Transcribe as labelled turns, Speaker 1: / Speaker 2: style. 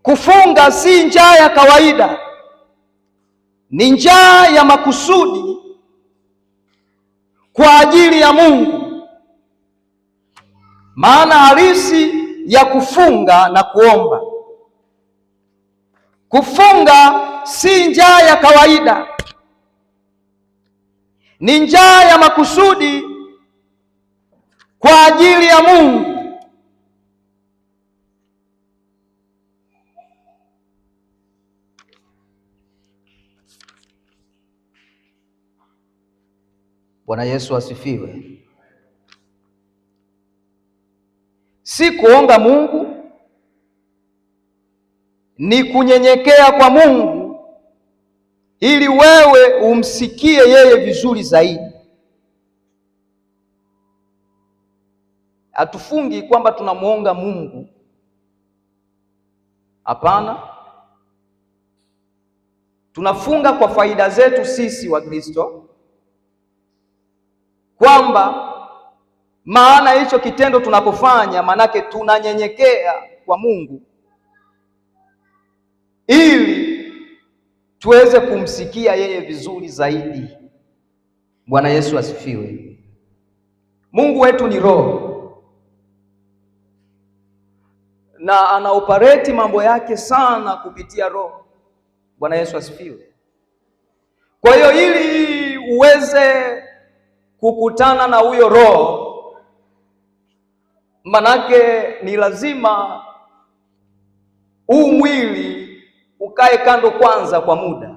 Speaker 1: Kufunga si njaa ya kawaida, ni njaa ya makusudi kwa ajili ya Mungu. Maana halisi ya kufunga na kuomba. Kufunga si njaa ya kawaida, ni njaa ya makusudi kwa ajili ya Mungu. Bwana Yesu asifiwe. Si kuonga Mungu, ni kunyenyekea kwa Mungu ili wewe umsikie yeye vizuri zaidi. Hatufungi kwamba tunamuonga Mungu. Hapana. Tunafunga kwa faida zetu sisi wa Kristo, kwamba maana hicho kitendo tunapofanya, manake tunanyenyekea kwa Mungu ili tuweze kumsikia yeye vizuri zaidi. Bwana Yesu asifiwe. Mungu wetu ni roho na anaoperate mambo yake sana kupitia roho. Bwana Yesu asifiwe. Kwa hiyo ili uweze kukutana na huyo roho, manake ni lazima huu mwili ukae kando kwanza kwa muda.